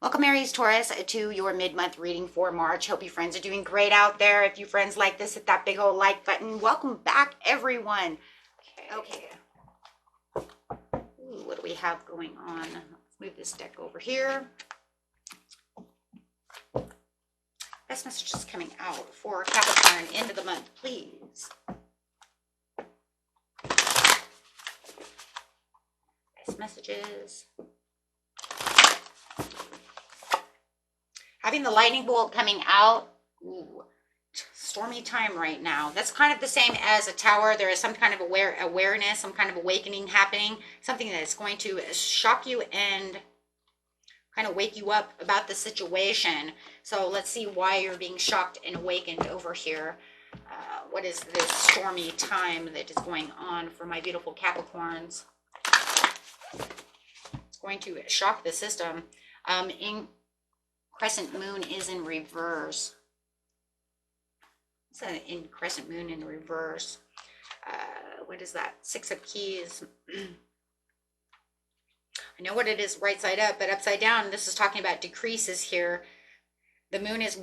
Welcome, Aries, Taurus, to your mid-month reading for March. Hope you friends are doing great out there. If you friends like this, hit that big old like button. Welcome back, everyone. Okay. Ooh, what do we have going on? Let's move this deck over here. Best messages coming out for Capricorn end of the month, please. Best messages. Having the lightning bolt coming out. Ooh, stormy time right now. That's kind of the same as a tower. There is some kind of awareness, some kind of awakening happening, something that is going to shock you and kind of wake you up about the situation. So let's see why you're being shocked and awakened over here. What is this stormy time that is going on for my beautiful Capricorns? It's going to shock the system. Crescent moon is in reverse. It's in crescent moon in reverse. What is that? 6 of Keys. I know what it is right side up, but upside down, this is talking about decreases here. The moon is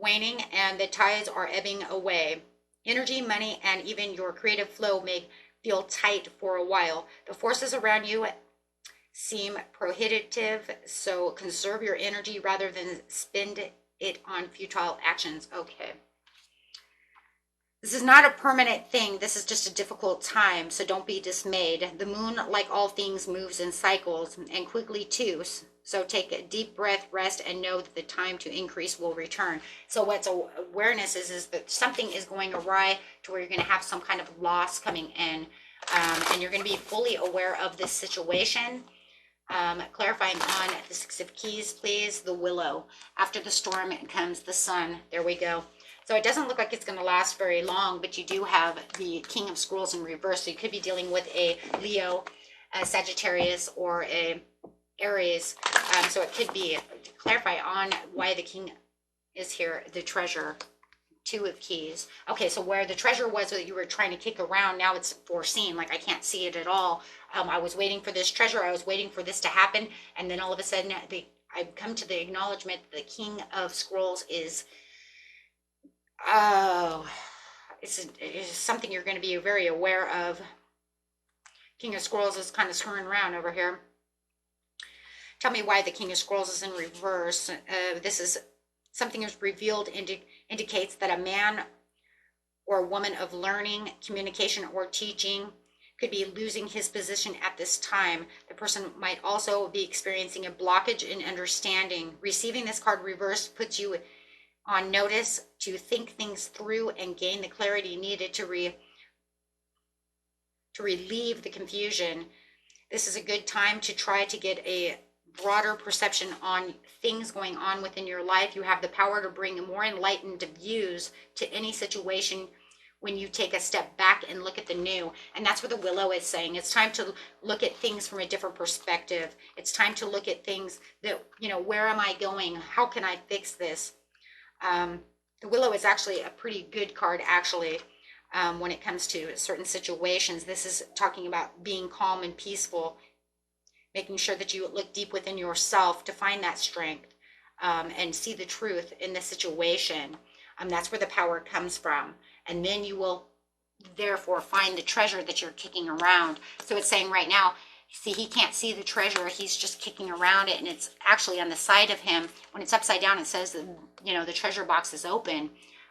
waning and the tides are ebbing away. Energy, money, and even your creative flow may feel tight for a while. The forces around you seem prohibitive, so conserve your energy rather than spend it on futile actions. Okay. This is not a permanent thing. This is just a difficult time, so don't be dismayed. The moon, like all things, moves in cycles and quickly too. So take a deep breath, rest, and know that the time to increase will return. So what's awareness is that something is going awry to where you're going to have some kind of loss coming in, and you're going to be fully aware of this situation. Clarifying on the 6 of Keys, please. The willow. After the storm comes the sun. There we go. So it doesn't look like it's going to last very long, but you do have the King of Scrolls in reverse. So you could be dealing with a Leo, a Sagittarius, or a Aries. So it could be, clarify on why the King is here, the treasure. 2 of Keys. Okay, so where the treasure was that you were trying to kick around, now it's foreseen. Like, I can't see it at all. I was waiting for this treasure. I was waiting for this to happen. And then all of a sudden, I've come to the acknowledgement that the King of Scrolls is, it's something you're going to be very aware of. King of Scrolls is kind of screwing around over here. Tell me why the King of Scrolls is in reverse. This is something is revealed indicates that a man or woman of learning, communication, or teaching could be losing his position at this time. The person might also be experiencing a blockage in understanding. Receiving this card reversed puts you on notice to think things through and gain the clarity needed to relieve the confusion. This is a good time to try to get a broader perception on things going on within your life. You have the power to bring more enlightened views to any situation when you take a step back and look at the new. And that's what the willow is saying. It's time to look at things from a different perspective. It's time to look at things that, where am I going? How can I fix this? The willow is actually a pretty good card, actually, when it comes to certain situations. This is talking about being calm and peaceful, making sure that you look deep within yourself to find that strength, and see the truth in the situation. That's where the power comes from. And then you will therefore find the treasure that you're kicking around. So it's saying right now, see, he can't see the treasure. He's just kicking around it, and it's actually on the side of him. When it's upside down, it says that, the treasure box is open.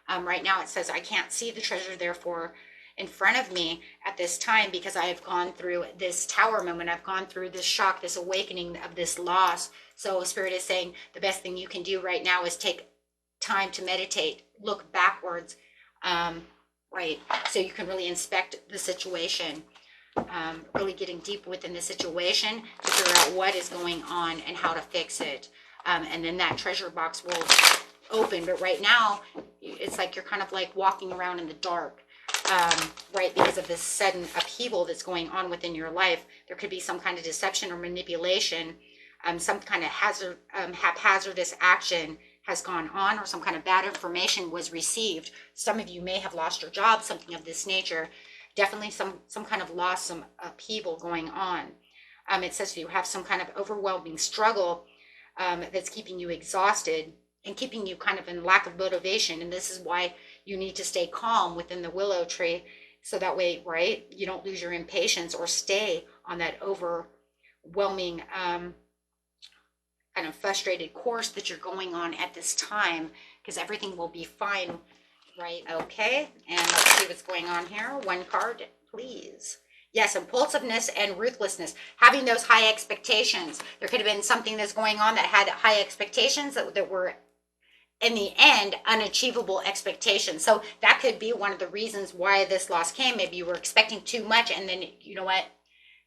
Right now it says, I can't see the treasure, therefore, in front of me at this time, because I have gone through this tower moment. I've gone through this shock, this awakening of this loss. So Spirit is saying the best thing you can do right now is take time to meditate, look backwards, right? So you can really inspect the situation, really getting deep within the situation to figure out what is going on and how to fix it. And then that treasure box will open. But right now, it's like you're kind of like walking around in the dark. Right, because of this sudden upheaval that's going on within your life. There could be some kind of deception or manipulation, some kind of haphazardous action has gone on, or some kind of bad information was received. Some of you may have lost your job, something of this nature. Definitely some kind of loss, some upheaval going on. It says you have some kind of overwhelming struggle that's keeping you exhausted and keeping you kind of in lack of motivation. And this is why you need to stay calm within the willow tree. So that way, right, you don't lose your impatience or stay on that overwhelming, kind of frustrated course that you're going on at this time, because everything will be fine, right? Okay, and let's see what's going on here. One card, please. Yes, impulsiveness and ruthlessness, having those high expectations. There could have been something that's going on that had high expectations that were, in the end, unachievable expectations. So that could be one of the reasons why this loss came. Maybe you were expecting too much, and then, you know what?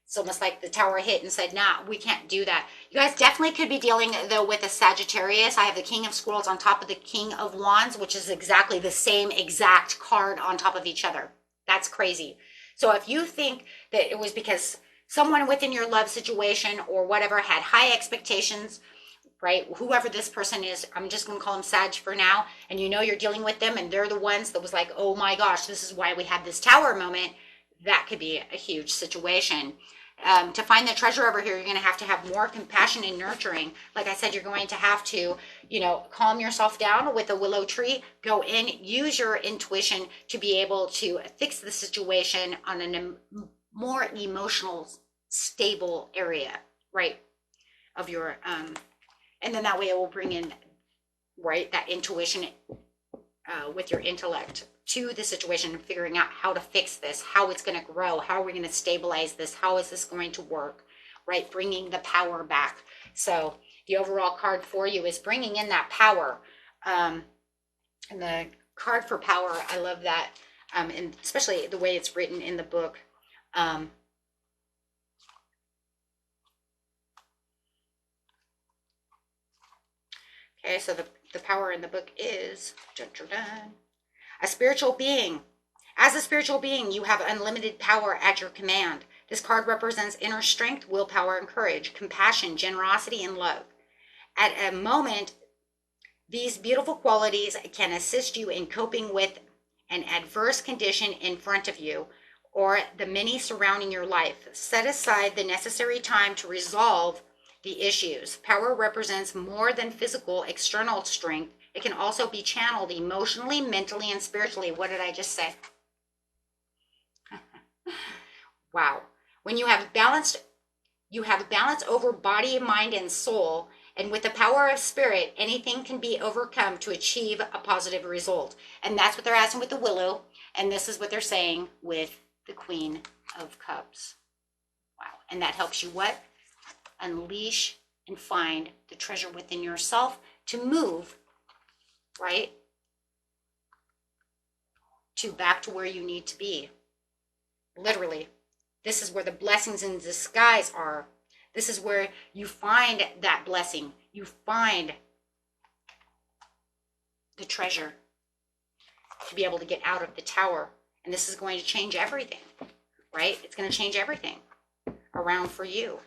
It's almost like the tower hit and said, nah, we can't do that. You guys definitely could be dealing, though, with a Sagittarius. I have the King of Swords on top of the King of Wands, which is exactly the same exact card on top of each other. That's crazy. So if you think that it was because someone within your love situation or whatever had high expectations, right? Whoever this person is, I'm just going to call them Sag for now. And you know you're dealing with them and they're the ones that was like, oh my gosh, this is why we had this tower moment. That could be a huge situation. To find the treasure over here, you're going to have more compassion and nurturing. Like I said, you're going to have to, calm yourself down with a willow tree. Go in, use your intuition to be able to fix the situation on a more emotional, stable area, right, of your, and then that way it will bring in, right, that intuition with your intellect to the situation and figuring out how to fix this, how it's going to grow, how are we going to stabilize this, how is this going to work, right? Bringing the power back. So the overall card for you is bringing in that power. And the card for power, I love that. And especially the way it's written in the book. Okay, so the power in the book is a spiritual being. As a spiritual being, you have unlimited power at your command. This card represents inner strength, willpower, and courage, compassion, generosity, and love. At a moment, these beautiful qualities can assist you in coping with an adverse condition in front of you or the many surrounding your life. Set aside the necessary time to resolve the issues. Power represents more than physical external strength. It can also be channeled emotionally, mentally, and spiritually. What did I just say? Wow. When you have balance over body, mind, and soul. And with the power of spirit, anything can be overcome to achieve a positive result. And that's what they're asking with the willow. And this is what they're saying with the Queen of Cups. Wow. And that helps you what? Unleash and find the treasure within yourself to move, right, to back to where you need to be. Literally, this is where the blessings in disguise are. This is where you find that blessing. You find the treasure to be able to get out of the tower. And this is going to change everything, right? It's going to change everything around for you.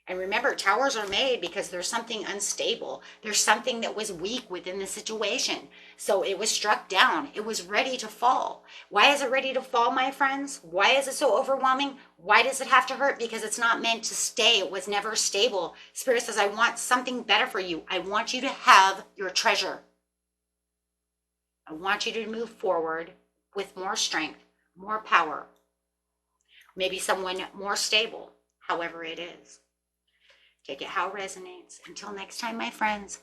And remember, towers are made because there's something unstable. There's something that was weak within the situation. So it was struck down. It was ready to fall. Why is it ready to fall, my friends? Why is it so overwhelming? Why does it have to hurt? Because it's not meant to stay. It was never stable. Spirit says, I want something better for you. I want you to have your treasure. I want you to move forward with more strength, more power, maybe someone more stable, however it is. Take it how it resonates. Until next time, my friends.